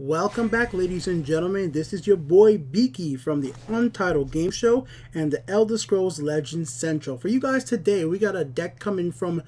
Welcome back, ladies and gentlemen. This is your boy Beaky from the Untitled Game Show and the Elder Scrolls Legends Central. For you guys today, we got a deck coming from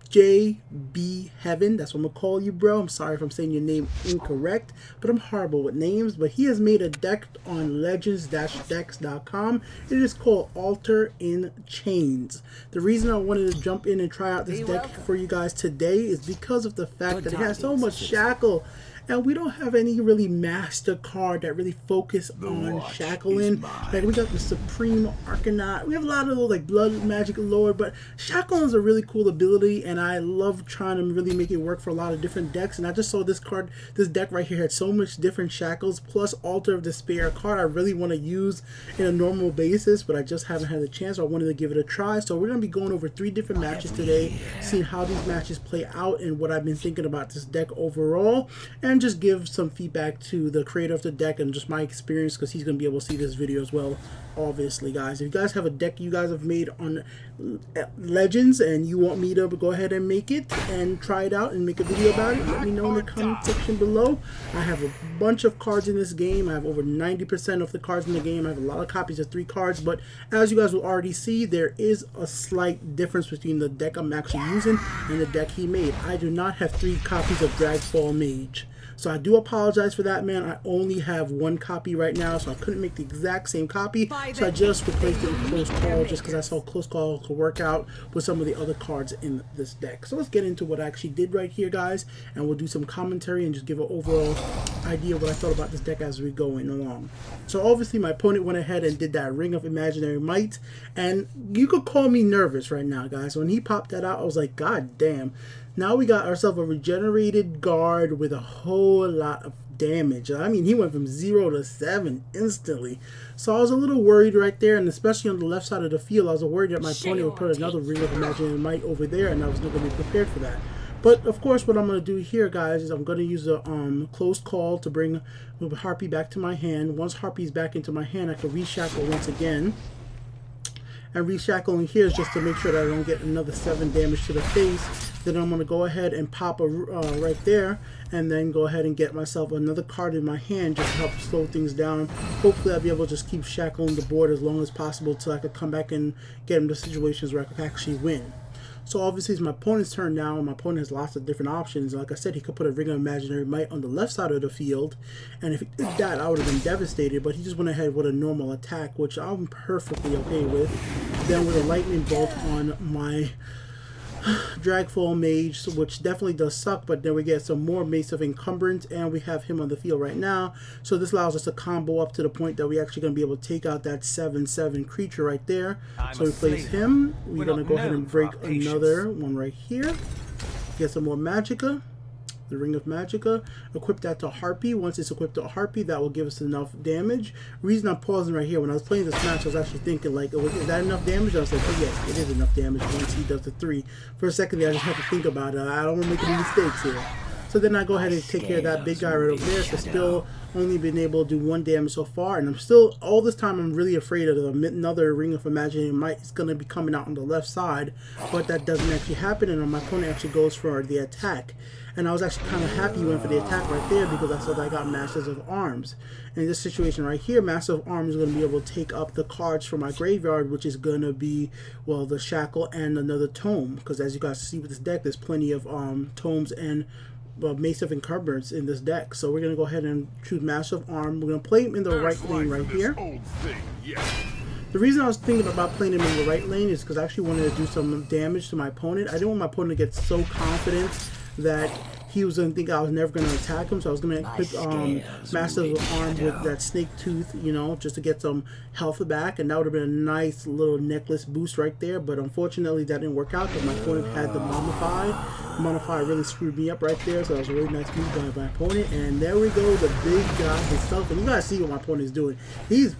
JB Heaven. That's what I'm gonna call you, bro. I'm sorry if I'm saying your name incorrect, but I'm horrible with names. But he has made a deck on legends-decks.com. It is called Altar in Chains. The reason I wanted to jump in and try out this deck for you guys today is because of the fact that it has so much shackle. And we don't have any really master card that really focus on shackling. Like we got the Supreme Arcanaut. We have a lot of those like Blood Magic Lord, but shackling is a really cool ability, and I love trying to really make it work for a lot of different decks. And I just saw this card, this deck right here had so much different shackles, plus Altar of Despair, a card I really want to use in a normal basis, but I just haven't had a chance. So I wanted to give it a try. So we're gonna be going over 3 different matches today, seeing how these matches play out and what I've been thinking about this deck overall. And just give some feedback to the creator of the deck and just my experience, because he's going to be able to see this video as well, obviously. Guys, if you guys have a deck you guys have made on Legends and you want me to go ahead and make it and try it out and make a video about it, let me know in the comment section below. I have a bunch of cards in this game. I have over 90% of the cards in the game. I have a lot of copies of 3 cards, but as you guys will already see, there is a slight difference between the deck I'm actually using and the deck he made. I do not have 3 copies of Dragfall Mage. So I do apologize for that, man. I only have 1 copy right now, so I couldn't make the exact same copy. So I just replaced it with Close Call, just because I saw Close Call could work out with some of the other cards in this deck. So let's get into what I actually did right here, guys, and we'll do some commentary and just give an overall idea of what I thought about this deck as we go along. So obviously my opponent went ahead and did that Ring of Imaginary Might, and you could call me nervous right now, guys. When he popped that out, I was like, God damn. Now we got ourselves a regenerated guard with a whole lot of damage. I mean, he went from 0 to 7 instantly. So I was a little worried right there, and especially on the left side of the field, I was worried that my opponent would put another Ring of Imaginary Might over there, and I was not going to be prepared for that. But of course, what I'm going to do here, guys, is I'm going to use a Close Call to bring Harpy back to my hand. Once Harpy's back into my hand, I can reshackle once again. And reshackling here is just to make sure that I don't get another 7 damage to the face. Then I'm going to go ahead and pop a right there, and then go ahead and get myself another card in my hand just to help slow things down. Hopefully I'll be able to just keep shackling the board as long as possible till I could come back and get into situations where I could actually win. So obviously it's my opponent's turn now, and my opponent has lots of different options. Like I said, he could put a Ring of Imaginary Might on the left side of the field, and if he did that, I would have been devastated, but he just went ahead with a normal attack, which I'm perfectly okay with. Then with a Lightning Bolt on my Dragfall Mage, which definitely does suck, but then we get some more Mace of Encumbrance, and we have him on the field right now. So this allows us to combo up to the point that we're actually going to be able to take out that 7/7 creature right there. So we place him. We're going to go ahead and break another one right here. Get some more Magicka. The Ring of Magicka. Equip that to Harpy. Once it's equipped to Harpy, that will give us enough damage. Reason I'm pausing right here, when I was playing this match, I was actually thinking, like, oh, is that enough damage? I was like, oh yes, it is enough damage once he does the 3. For a second there, I just had to think about it. I don't want to make any mistakes here. So then I go ahead and take care of that big guy right over there. So still only been able to do 1 damage so far. And I'm still, all this time, I'm really afraid of another Ring of Imaginary Might is going to be coming out on the left side. But that doesn't actually happen, and my opponent actually goes for the attack. And I was actually kind of happy he went for the attack right there, because I saw that I got Masters of Arms. And in this situation right here, Master of Arms is going to be able to take up the cards from my graveyard, which is going to be, well, the Shackle and another Tome. Because as you guys see with this deck, there's plenty of Tomes and Mace of Encumbrance in this deck. So we're going to go ahead and choose Master of Arm. We're going to play him in the right lane right here. The reason I was thinking about playing him in the right lane is because I actually wanted to do some damage to my opponent. I didn't want my opponent to get so confident that he was going to think I was never going to attack him, so I was going to equip Master of Arm with that Snake Tooth, you know, just to get some health back, and that would have been a nice little necklace boost right there. But unfortunately that didn't work out because my opponent had the Mummify. Mummify really screwed me up right there, so that was a really nice move by my opponent. And there we go, the big guy himself. And you guys see what my opponent is doing. He's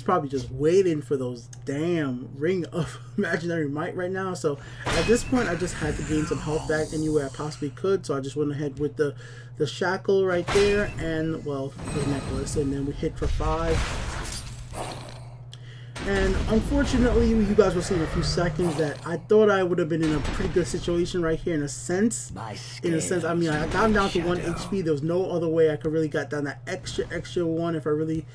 probably just waiting for those damn Ring of Imaginary Might right now. So at this point, I just had to gain some health back any way I possibly could. So I just went ahead with the shackle right there, and well, the necklace, and then we hit for 5. And unfortunately, you guys will see in a few seconds that I thought I would have been in a pretty good situation right here in a sense. I mean, I got him down to 1 HP. There was no other way I could really got down that extra one if I really...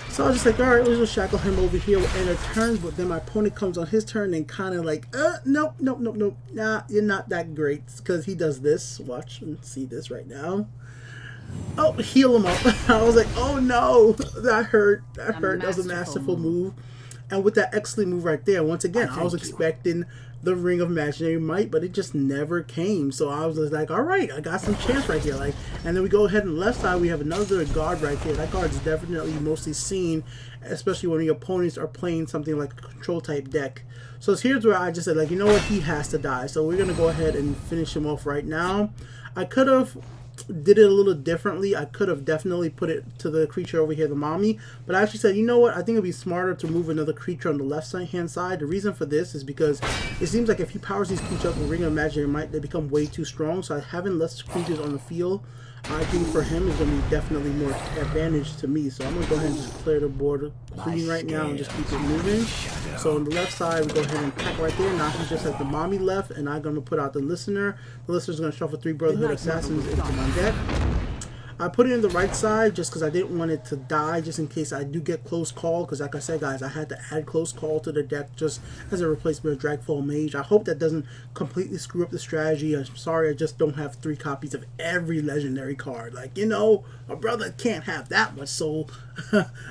So I was just like, alright, let's just shackle him over here with end of turn. But then my opponent comes on his turn and kind of like, nope. Nah, you're not that great. Because he does this. Watch and see this right now. Oh, heal him up. I was like, oh no, that hurt. That was a masterful move. And with that excellent move right there, once again, I was expecting the Ring of Imaginary Might, but it just never came. So I was just like, all right, I got some chance right here. Like, and then we go ahead and left side, we have another guard right there. That guard is definitely mostly seen, especially when your opponents are playing something like a control type deck. So here's where I just said, like, you know what, he has to die. So we're gonna go ahead and finish him off right now. I could have did it a little differently. I could have definitely put it to the creature over here, the mommy, but I actually said, you know what, I think it'd be smarter to move another creature on the left hand side. The reason for this is because it seems like if he powers these creatures up with Ring of Imaginary Might, they become way too strong. So having less creatures on the field, I think for him is going to be definitely more advantage to me. So I'm going to go ahead and just clear the board clean right now and just keep it moving. So on the left side, we go ahead and pack right there. Now he just has the mommy left, and I'm going to put out the listener. The listener's going to shuffle 3 Brotherhood Assassins into my deck. I put it in the right side just because I didn't want it to die, just in case I do get close call. Because like I said, guys, I had to add close call to the deck just as a replacement of Dragfall Mage. I hope that doesn't completely screw up the strategy. I'm sorry, I just don't have 3 copies of every legendary card. Like, you know, a brother can't have that much soul.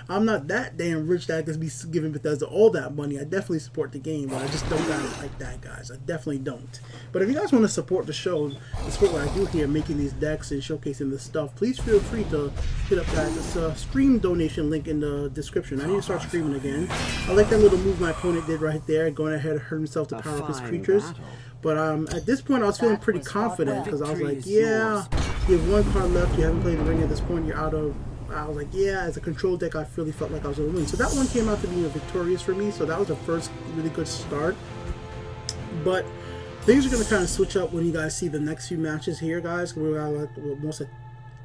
I'm not that damn rich that I could be giving Bethesda all that money. I definitely support the game, but I just don't got it like that, guys. I definitely don't. But if you guys want to support the show, and support what I do here, making these decks and showcasing this stuff, please feel free to hit up that stream donation link in the description. I need to start streaming again. I like that little move my opponent did right there, going ahead and hurt himself to power up his creatures. But at this point, I was feeling pretty confident because I was like, yeah, you have 1 card left, you haven't played the ring at this point, you're out of... I was like, yeah, as a control deck, I really felt like I was going to win. So that one came out to be victorious for me. So that was the first really good start. But things are going to kind of switch up when you guys see the next few matches here, guys. We're got like almost a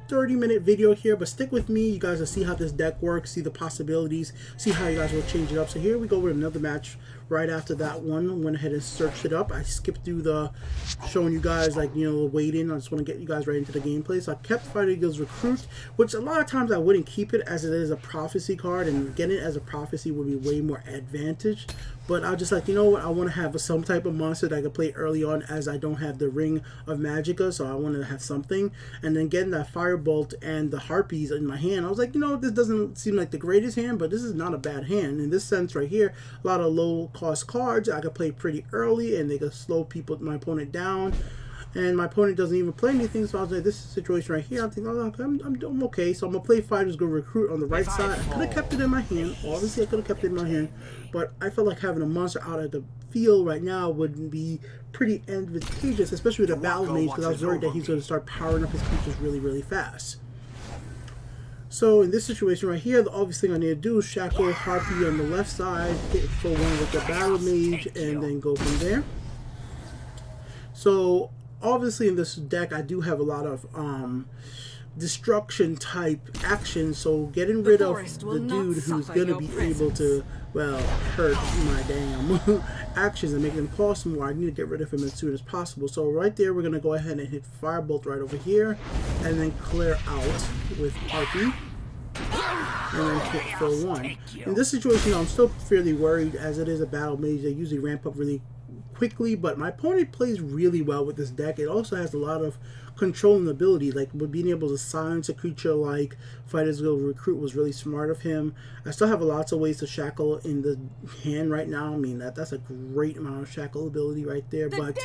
30-minute video here, but stick with me. You guys will see how this deck works, see the possibilities, see how you guys will change it up. So here we go with another match right after that one. Went ahead and searched it up. I skipped through the showing you guys, like, you know, the waiting. I just want to get you guys right into the gameplay. So I kept Fighter Eagles Recruit, which a lot of times I wouldn't keep it as it is a prophecy card, and getting it as a prophecy would be way more advantage. But I was just like, you know what, I want to have some type of monster that I can play early on, as I don't have the Ring of Magicka, so I wanted to have something. And then getting that Firebolt and the Harpies in my hand, I was like, you know, this doesn't seem like the greatest hand, but this is not a bad hand. In this sense right here, a lot of low cost cards I could play pretty early, and they could slow my opponent down. And my opponent doesn't even play anything, so I was like, this situation right here, I'm thinking, oh, okay, I'm okay. So I'm going to play Fighters Go Recruit on the right side. I could have kept it in my hand. Obviously, I could have kept it in my hand. But I felt like having a monster out at the field right now would be pretty advantageous, especially with a Battle Mage, because I was worried that he's going to start powering up his creatures really, really fast. So in this situation right here, the obvious thing I need to do is shackle Harpy on the left side, hit for one with the Battle Mage, and then go from there. So obviously in this deck I do have a lot of destruction type action, so getting rid of the dude who's going to be able to, well, hurt my damn actions and make them cost more, I need to get rid of him as soon as possible. So right there, we're going to go ahead and hit Firebolt right over here, and then clear out with Harpy, and then hit for 1. In this situation, I'm still fairly worried, as it is a Battle Mage. They usually ramp up really quickly, but my opponent plays really well with this deck. It also has a lot of controlling ability, like with being able to silence a creature like Fighters Go Recruit was really smart of him. I still have lots of ways to shackle in the hand right now. I mean, that's a great amount of shackle ability right there, but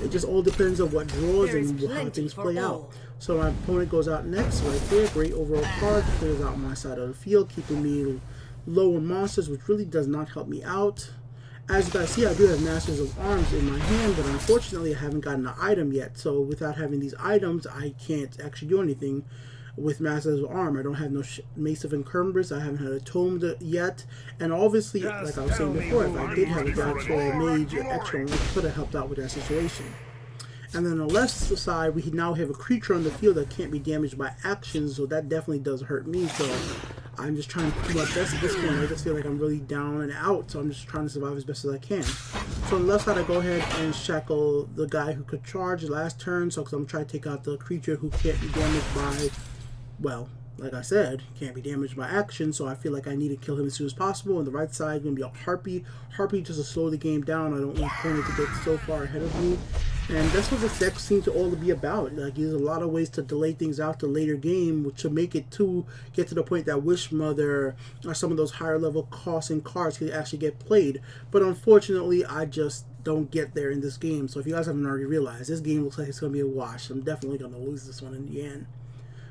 it just all depends on what draws and how things play out. So my opponent goes out next right there. Great overall card, clears out my side of the field, keeping me low on monsters, which really does not help me out. As you guys see, I do have Masters of Arms in my hand, but unfortunately I haven't gotten an item yet. So without having these items, I can't actually do anything with Masters of Arm. I don't have no Mace of Encumbrance, I haven't had a Tome yet, and obviously, like I was saying before, if I did have a Dragfall Mage extra, it could have helped out with that situation. And then on the left side, we now have a creature on the field that can't be damaged by actions, so that definitely does hurt me. So I'm just trying to do my best at this point. I just feel like I'm really down and out, so I'm just trying to survive as best as I can. So on the left side, I go ahead and shackle the guy who could charge last turn, so because I'm trying to take out the creature who can't be damaged by, well, like I said, can't be damaged by action, so I feel like I need to kill him as soon as possible. On the right side, going to be a Harpy. Harpy just to slow the game down. I don't want opponent to get so far ahead of me. And that's what this deck seems to all be about. Like, there's a lot of ways to delay things out to later game, which to make it get to the point that Wish Mother or some of those higher level costing cards can actually get played. But unfortunately, I just don't get there in this game. So if you guys haven't already realized, this game looks like it's going to be a wash. I'm definitely going to lose this one in the end.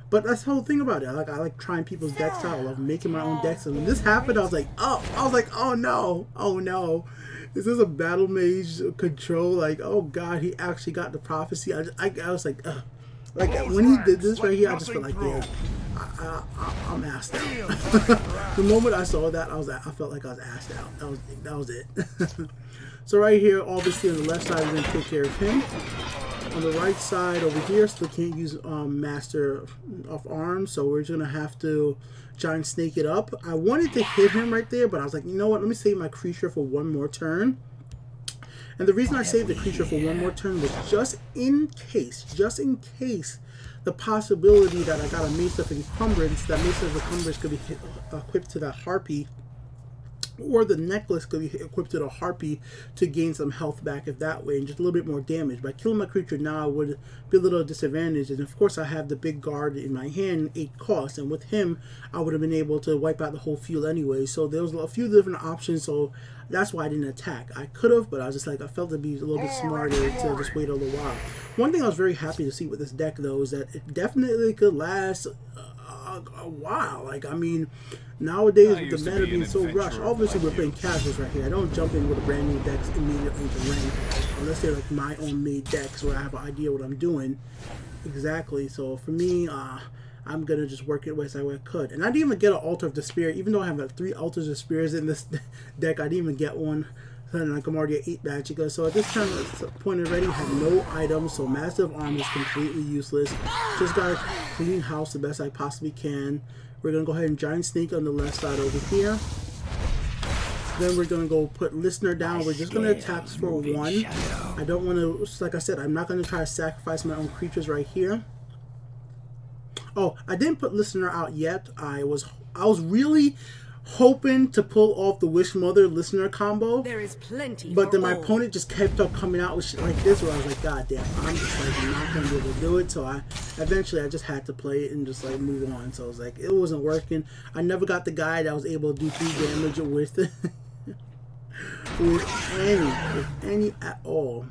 But that's the whole thing about it. I like trying people's decks out. I love making my own decks. And when this happened, I was like, oh no. Is this a battle mage control? Like, oh god, he actually got the prophecy. I was like, ugh. Like when he did this right here, I just felt like, yeah, I'm assed out. The moment I saw that, I felt like I was assed out. That was it. So right here, obviously on the left side, we're gonna take care of him. On the right side over here, still can't use Master of Arms, so we're just gonna have to Giant Snake it up. I wanted to hit him right there, but I was like, you know what? Let me save my creature for one more turn. And the reason I saved the creature for one more turn was just in case, the possibility that I got a Mace of Encumbrance. That Mace of Encumbrance could be equipped to that Harpy, or the necklace could be equipped to the Harpy to gain some health back if that way, and just a little bit more damage. By killing my creature now, I would be a little disadvantaged, and of course I have the big guard in my hand, 8 cost, and with him I would have been able to wipe out the whole field anyway. So there was a few different options, so that's why I didn't attack. I could have, but I was just like, I felt it'd be a little bit smarter to just wait a little while. One thing I was very happy to see with this deck though is that it definitely could last a while. Like, I mean, nowadays with the meta being so rushed, obviously we're playing casuals right here. I don't jump in with a brand new decks immediately into rank unless they're like my own made decks where I have an idea what I'm doing exactly. So for me, I'm gonna just work it as I could. And I didn't even get an Altar of Despair, even though I have like 3 Altars of Spears in this deck. I didn't even get one. And like I'm already at 8 Magicka, so at this time point already, I have no items, so Master of Arms is completely useless. Just gotta clean house the best I possibly can. We're gonna go ahead and Giant Snake on the left side over here. Then we're gonna go put Listener down. We're just gonna attack for 1. I don't want to, like I said, I'm not gonna try to sacrifice my own creatures right here. Oh, I didn't put Listener out yet. I was really hoping to pull off the Wish Mother Listener combo. There is plenty. But then my opponent just kept up coming out with shit like this, where I was like, God damn, I'm just like not gonna be able to do it. So I just had to play it and just like move on. So I was like, it wasn't working. I never got the guy that was able to do 3 damage with it. with any at all.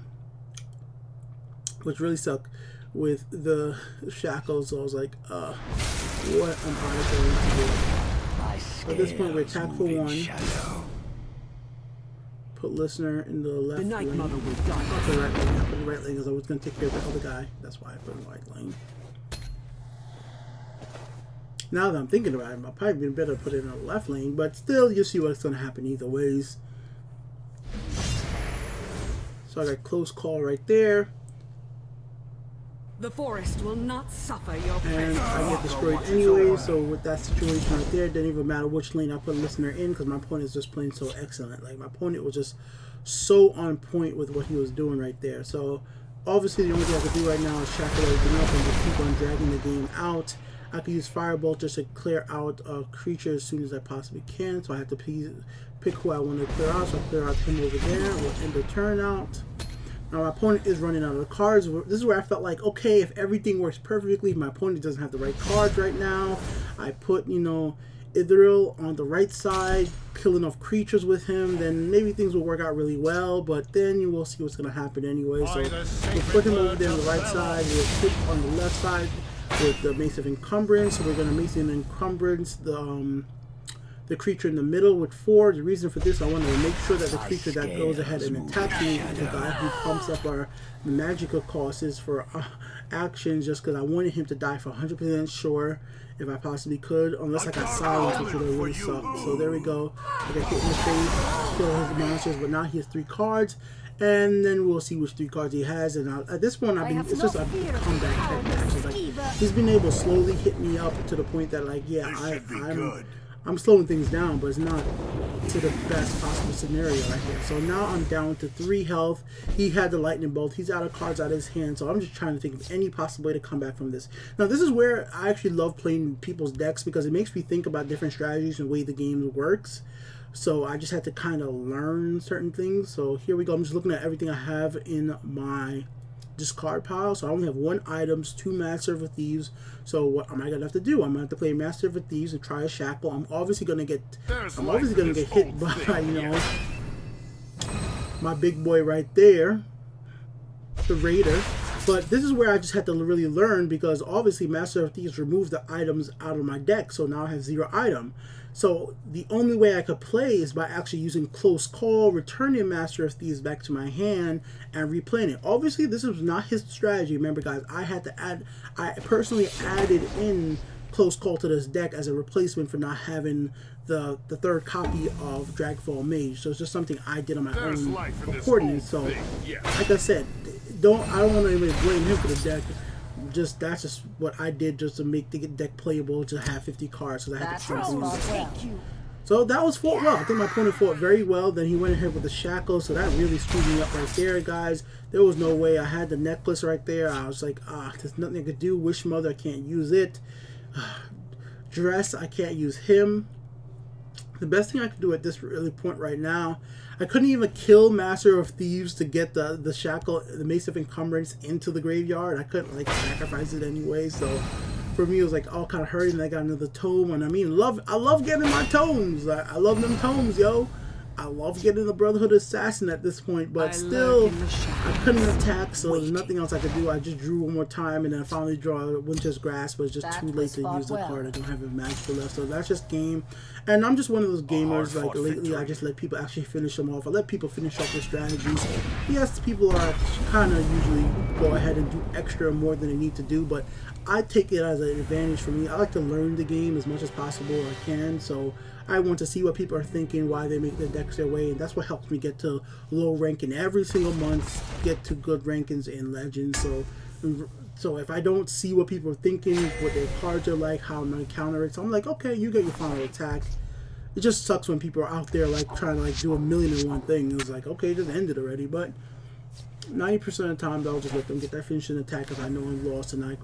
Which really sucked with the shackles. So I was like, what am I going to do? At this point, we attack for 1. Put Listener in the left lane. Night Mother will die. Not the right lane. I put the right lane because I was going to take care of the other guy. That's why I put in the right lane. Now that I'm thinking about it, I'd probably been better to put it in the left lane, but still, you see what's going to happen either ways. So I got close call right there. The forest will not suffer your And presence. I get destroyed anyway, so with that situation right there, it didn't even matter which lane I put Listener in because my opponent is just playing so excellent. Like, my opponent was just so on point with what he was doing right there. So obviously the only thing I can do right now is shackle everything up and just keep on dragging the game out. I can use Firebolt just to clear out a creature as soon as I possibly can, so I have to pick who I want to clear out. So I clear out him over there. We'll end the turn out. Now my opponent is running out of the cards. This is where I felt like, okay, if everything works perfectly, if my opponent doesn't have the right cards right now, I put, you know, Ithril on the right side, killing off creatures with him, then maybe things will work out really well, but then you will see what's going to happen anyway. So we'll put him over there on the right side, we'll put on the left side with the Mace of Encumbrance. So we're going to Mace of Encumbrance the creature in the middle with 4. The reason for this, I wanted to make sure that the creature that goes ahead and attacks me is the guy who pumps up our magical costs for actions, just because I wanted him to die for 100% sure if I possibly could, unless I got silence, which would have really sucked. So there we go. I got hit in the face, kill his monsters, but now he has 3 cards. And then we'll see which 3 cards he has. And at this point, it's just a comeback type match. Like, he's been able to slowly hit me up to the point that, like, yeah, I'm slowing things down, but it's not to the best possible scenario right here. So now I'm down to 3 health. He had the lightning bolt. He's out of cards out of his hand. So I'm just trying to think of any possible way to come back from this. Now this is where I actually love playing people's decks because it makes me think about different strategies and the way the game works. So I just had to kind of learn certain things. So here we go. I'm just looking at everything I have in my discard pile. So I only have 1 items, 2 Master of Thieves. So what am I gonna have to do? I'm gonna have to play Master of Thieves and try a shackle. I'm obviously gonna get hit by, you know, my big boy right there, the Raider. But this is where I just had to really learn because obviously Master of Thieves removed the items out of my deck. So now I have 0 item. So the only way I could play is by actually using Close Call, returning Master of Thieves back to my hand, and replaying it. Obviously, this was not his strategy. Remember, guys, I personally added in Close Call to this deck as a replacement for not having the 3rd copy of Dragfall Mage. So it's just something I did on my own accordingly. So, like I said, I don't want to even blame him for the deck. That's just what I did just to make the deck playable, to have 50 cards, so I had to change. So that was fought well. I think my opponent fought very well. Then he went ahead with the shackle, so that really screwed me up right there, guys. There was no way. I had the necklace right there. I was like, there's nothing I could do. Wish Mother, I can't use it. Dress, I can't use him. The best thing I could do at this really point right now, I couldn't even kill Master of Thieves to get the shackle, the Mace of Encumbrance into the graveyard. I couldn't like sacrifice it anyway, so for me it was like all kind of hurting. And I got another tome, and I love getting my tomes. I love them tomes, yo. I love getting the Brotherhood Assassin at this point, but still, I couldn't attack, so there's nothing else I could do. I just drew one more time, and then I finally draw Winter's Grasp, but it's just too late to use the card. I don't have a magical left, so that's just game. And I'm just one of those gamers, like, lately I just let people actually finish them off. I let people finish off their strategies. Yes, people are kind of usually go ahead and do extra more than they need to do, but I take it as an advantage for me. I like to learn the game as much as possible I can, so I want to see what people are thinking, why they make their decks their way, and that's what helps me get to low ranking every single month, get to good rankings in Legends. So if I don't see what people are thinking, what their cards are like, how I'm going to counter it, so I'm like, okay, you get your final attack. It just sucks when people are out there like trying to like do 1,000,001 thing. It was like, okay, just end it already. But 90% of the time, I'll just let them get that finishing attack if I know I'm lost, and I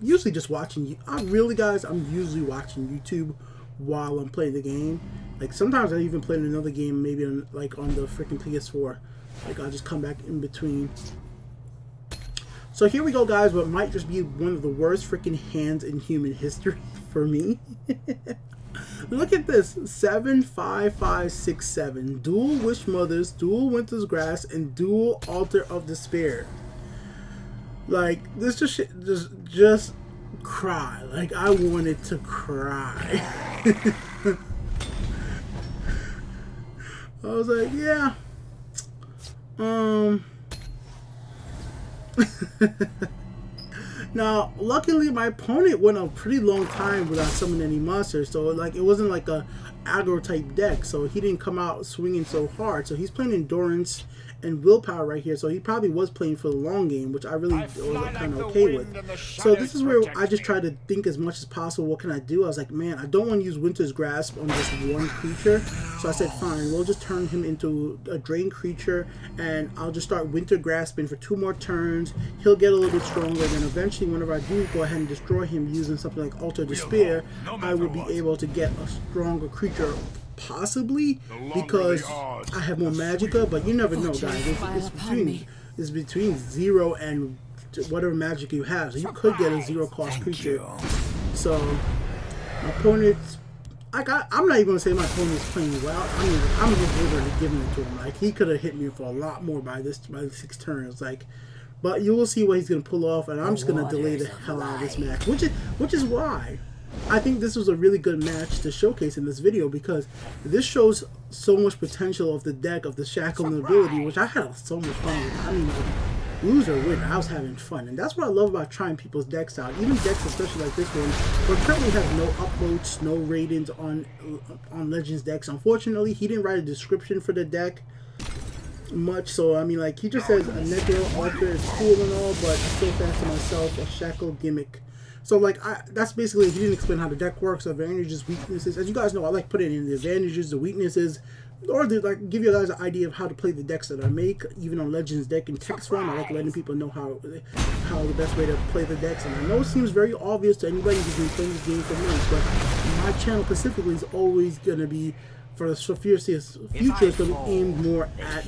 usually just watching. I'm usually watching YouTube while I'm playing the game. Like sometimes I even play another game, maybe on the freaking PS4. Like I'll just come back in between. So here we go, guys. What might just be one of the worst freaking hands in human history for me. Look at this: 7, 5, 5, 6, 7. Dual Wish Mothers, dual Winter's Grasp, and dual Altar of Despair. Like this just cry. Like I wanted to cry. I was like, yeah. Now, luckily, my opponent went a pretty long time without summoning any monsters, so like it wasn't like a aggro type deck, so he didn't come out swinging so hard. So he's playing Endurance and Willpower right here, so he probably was playing for the long game, which I really was kind of okay with. So this is where I just try to think as much as possible, what can I do? I was like, man, I don't want to use Winter's Grasp on just one creature, so I said, fine, we'll just turn him into a drain creature, and I'll just start Winter Grasping for 2 more turns. He'll get a little bit stronger, then eventually whenever I do go ahead and destroy him using something like Altar Despair, I will be able to get a stronger creature, possibly because I have more magicka, but you never know, guys. It's between 0 and whatever magic you have, so you could get a 0-cost creature. So my opponent's, I'm not even gonna say my opponent's playing well. I mean, I'm just literally giving it to him. Like he could have hit me for a lot more by the 6 turns. Like, but you will see what he's gonna pull off, and I'm just gonna delay the hell out of this match, which is why I think this was a really good match to showcase in this video, because this shows so much potential of the deck, of the shackle and ability, which I had so much fun with. I mean, lose or win, I was having fun, and that's what I love about trying people's decks out. Even decks, especially like this one, but currently has no upvotes, no ratings on Legends decks. Unfortunately, he didn't write a description for the deck much, so I mean, like he just says a Necro Altar is cool and all, but I still fancy myself a shackle gimmick So like that's basically, he didn't explain how the deck works, advantages, weaknesses. As you guys know, I like putting in the advantages, the weaknesses, or to like give you guys an idea of how to play the decks that I make, even on Legends deck in text form. I like letting people know how the best way to play the decks. And I know it seems very obvious to anybody who's been playing this game for months, but my channel specifically is always gonna be, for the future, is gonna be aimed more at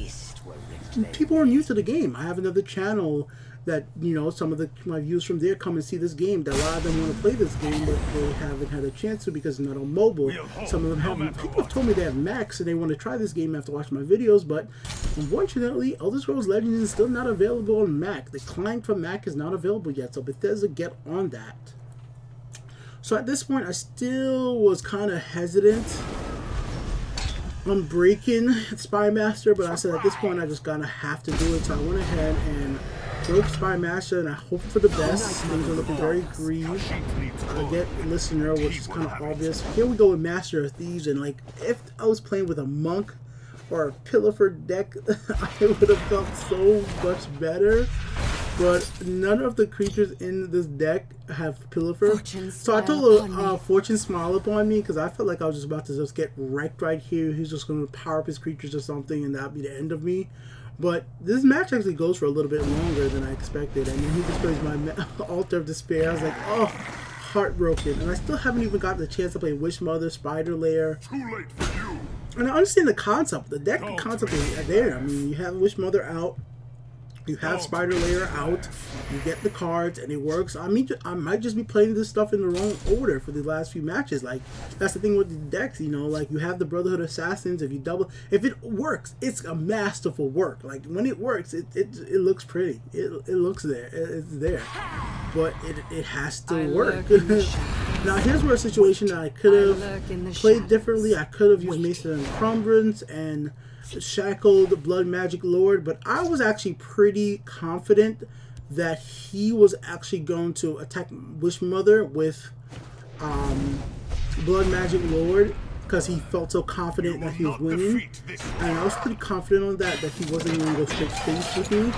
people who are new to the game. I have another channel that, you know, some of my viewers from there come and see this game, that a lot of them want to play this game, but they haven't had a chance to because it's not on mobile. Some of them haven't. People have told me they have Macs and they want to try this game after watching my videos, but unfortunately, Elder Scrolls Legends is still not available on Mac. The client for Mac is not available yet, so Bethesda, get on that. So at this point, I still was kind of hesitant on breaking Spy Master, but I said at this point I just gonna have to do it, so I went ahead and broke Spy Master, and I hope for the best. Things are looking very green. I get Listener, which is kind of obvious. Here we go with Master of Thieves, and like, if I was playing with a Monk or a Pillar deck, I would have felt so much better. But none of the creatures in this deck have Pillar. So I told Fortune smile upon me, because I felt like I was just about to just get wrecked right here. He's just going to power up his creatures or something, and that'd be the end of me. But this match actually goes for a little bit longer than I expected. And then he displays my Altar of Despair. I was like, oh, heartbroken. And I still haven't even gotten the chance to play Witch Mother, Spider Lair. Too late for you. And I understand the concept. The deck concept is there. I mean, you have Witch Mother out. You have Spider Lair out, you get the cards, and it works. I mean, I might just be playing this stuff in the wrong order for the last few matches. Like, that's the thing with the decks, you know, like, you have the Brotherhood Assassins. If you double, if it works, it's a masterful work. Like, when it works, it looks pretty. It looks there. It's there. But it has to work. Now, here's where a situation that I could have played differently. I could have used Mason and Encumbrance and Shackled Blood Magic Lord, but I was actually pretty confident that he was actually going to attack Witch Mother with Blood Magic Lord, because he felt so confident that he was winning, and I was pretty confident on that he wasn't going to go straight face with me.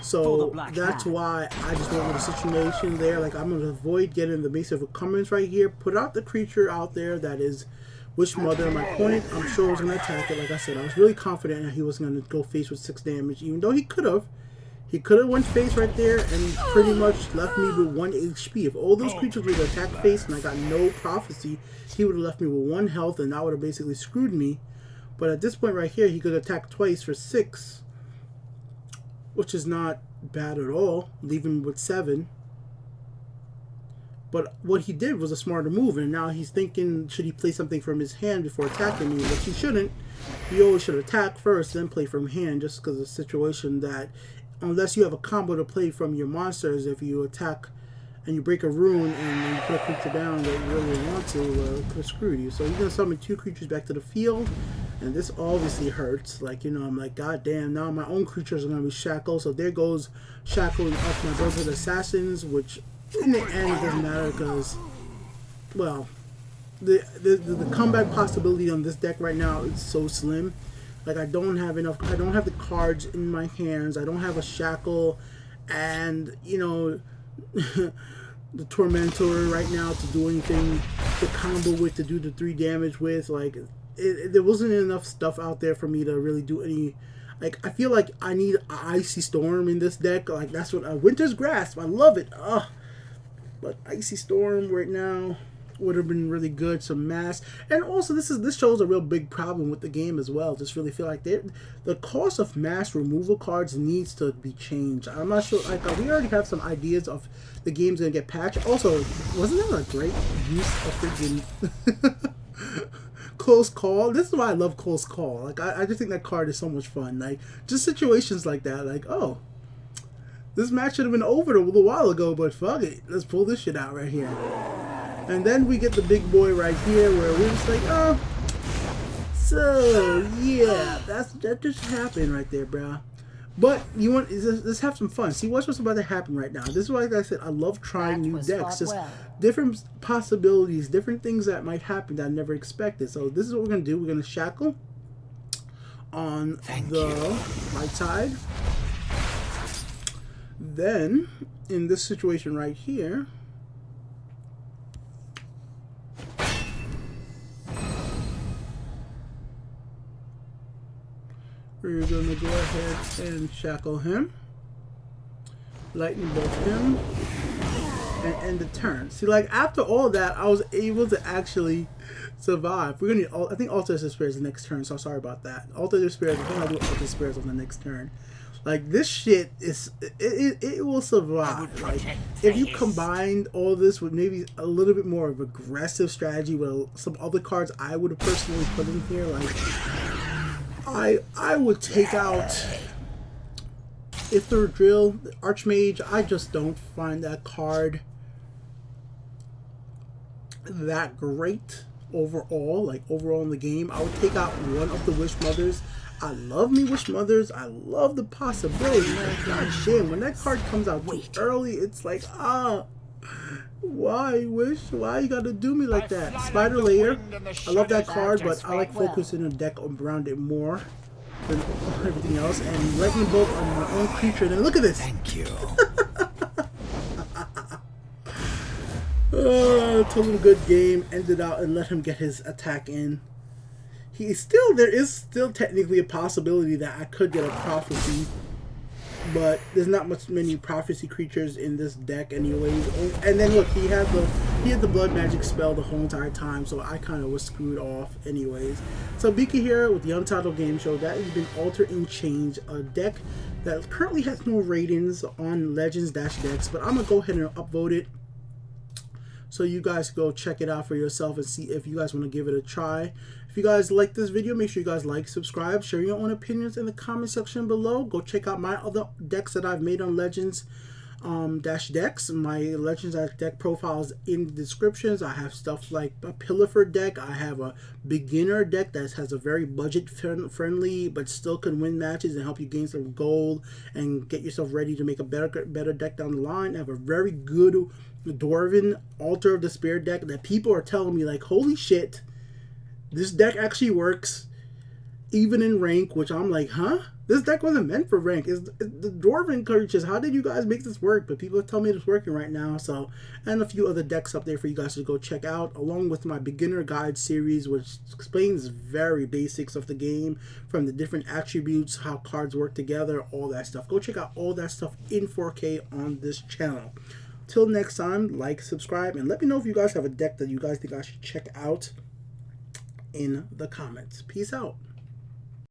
So that's why I just went with the situation there. Like, I'm going to avoid getting the Mason of Encumbrance right here, put out the creature out there that is Witch Mother. My opponent, I'm sure, was going to attack it. Like I said, I was really confident that he was going to go face with 6 damage, even though he could have. He could have went face right there and pretty much left me with 1 HP. If all those creatures were to attack face and I got no prophecy, he would have left me with 1 health, and that would have basically screwed me. But at this point right here, he could attack twice for 6, which is not bad at all, leaving me with 7. But what he did was a smarter move, and now he's thinking, should he play something from his hand before attacking me? Which he shouldn't. He always should attack first, then play from hand, just because of the situation that, unless you have a combo to play from your monsters, if you attack and you break a rune and you put a creature down that you really want to, could have screwed you. So he's going to summon 2 creatures back to the field, and this obviously hurts. Like, you know, I'm like, god damn, now my own creatures are going to be shackled. So there goes shackling up my Brotherhood Assassins, which in the end it doesn't matter, because, well, the comeback possibility on this deck right now is so slim. Like, I don't have the cards in my hands, I don't have a shackle, and, you know, the Tormentor right now to do anything to combo with, to do the 3 damage with. Like, there wasn't enough stuff out there for me to really do any. Like, I feel like I need an Icy Storm in this deck. Like, that's what Winter's Grasp, I love it. But Icy Storm right now would have been really good. Some mass, and also this shows a real big problem with the game as well. Just really feel like the cost of mass removal cards needs to be changed. I'm not sure. Like, we already have some ideas of the game's gonna get patched. Also, wasn't that a great use of freaking Close Call? This is why I love Close Call. Like, I just think that card is so much fun. Like, just situations like that. Like, oh, this match should have been over a little while ago, but fuck it, let's pull this shit out right here. And then we get the big boy right here, where we're just like, oh, so yeah, that just happened right there, bro. But let's have some fun. See what's about to happen right now. This is why, like I said, I love trying new decks. Just different possibilities, different things that might happen that I never expected. So this is what we're gonna do. We're gonna shackle on the right side. Then in this situation right here, We're gonna go ahead and shackle him, lightning bolt him, and end the turn. See, like after all that, I was able to actually survive. We're gonna need, I think Alter Despair is the next turn, so sorry about that. Alter Despair, I think I'll do Alter Despair on the next turn. Like this shit is, it will survive. Like if you combined all this with maybe a little bit more of aggressive strategy with some other cards I would have personally put in here, like I would take out if the drill Archmage. I just don't find that card that great overall. Like overall in the game, I would take out one of the Wish Mothers. I love me Wish Mothers. I love the possibility, man. God damn, when that card comes out too early, it's like, why Wish? Why you gotta do me like that? Spider Layer, I love that card, but I like focusing the deck around it more than everything else. And Lightning Bolt on my own creature. Then look at this. Thank you. Told him a good game, ended out and let him get his attack in. There is still technically a possibility that I could get a Prophecy, but there's not many Prophecy creatures in this deck anyways. And then look, he had the Blood Magic spell the whole entire time, so I kind of was screwed off anyways. So Beaky here with the Untitled Game Show. That has been Alter and Change, a deck that currently has no ratings on Legends-Decks, but I'm gonna go ahead and upvote it so you guys go check it out for yourself and see if you guys want to give it a try. If you guys like this video, make sure you guys like, subscribe, share your own opinions in the comment section below. Go check out my other decks that I've made on Legends Decks. My Legends deck profiles in the descriptions. I have stuff like a Pillar deck. I have a beginner deck that has a very budget friendly but still can win matches and help you gain some gold and get yourself ready to make a better deck down the line. I have a very good Dwarven Altar of Despair deck that people are telling me like, holy shit, this deck actually works even in rank, which I'm like, huh? This deck wasn't meant for rank. It's the Dwarven creatures. How did you guys make this work? But people tell me it's working right now. So, and a few other decks up there for you guys to go check out, along with my beginner guide series, which explains very basics of the game, from the different attributes, how cards work together, all that stuff. Go check out all that stuff in 4K on this channel. Till next time, like, subscribe, and let me know if you guys have a deck that you guys think I should check out in the comments. Peace out.